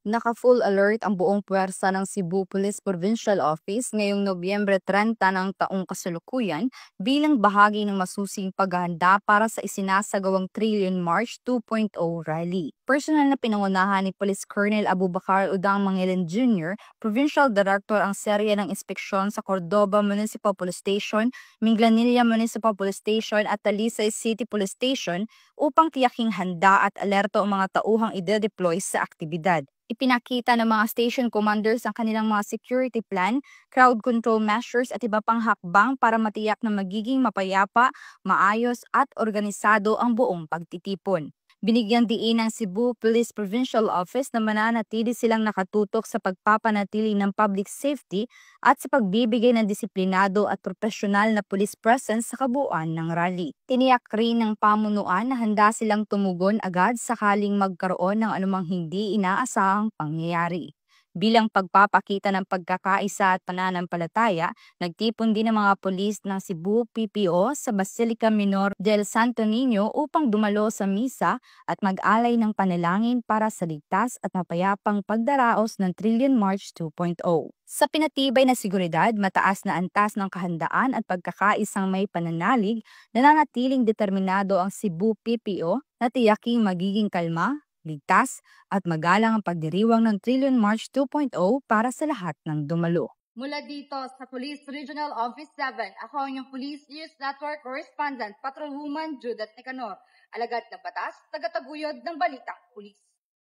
Naka-full alert ang buong puwersa ng Cebu Police Provincial Office ngayong Nobyembre 30 ng taong kasalukuyan bilang bahagi ng masusing paghahanda para sa isinasagawang Trillion March 2.0 rally. Personal na pinangunahan ni Police Colonel Abubakar Udang Mangilan Jr., Provincial Director ang serye ng inspeksyon sa Cordoba Municipal Police Station, Minglanilla Municipal Police Station at Talisay City Police Station upang tiyaking handa at alerto ang mga tauhang ide-deploy sa aktibidad. Ipinakita ng mga station commanders ang kanilang mga security plan, crowd control measures at iba pang hakbang para matiyak na magiging mapayapa, maayos at organisado ang buong pagtitipon. Binigyan diin ng Cebu Police Provincial Office na mananatili silang nakatutok sa pagpapanatili ng public safety at sa pagbibigay ng disiplinado at profesional na police presence sa kabuuan ng rally. Tiniyak rin ng pamunuan na handa silang tumugon agad sakaling magkaroon ng anumang hindi inaasahang pangyayari. Bilang pagpapakita ng pagkakaisa at pananampalataya, nagtipon din ang mga pulis ng Cebu PPO sa Basilica Minor del Santo Niño upang dumalo sa misa at mag-alay ng panalangin para sa ligtas at mapayapang pagdaraos ng Trillion March 2.0. Sa pinatibay na seguridad, mataas na antas ng kahandaan at pagkakaisang may pananalig, nananatiling determinado ang Cebu PPO na tiyaking magiging kalma, ligtas at magalang ang pagdiriwang ng Trillion March 2.0 para sa lahat ng dumalo. Mula dito sa Police Regional Office 7, ako ang inyong Police News Network Correspondent, Patrolwoman Judith Nicanor, alagad ng batas, tagataguyod ng Balitang Pulis.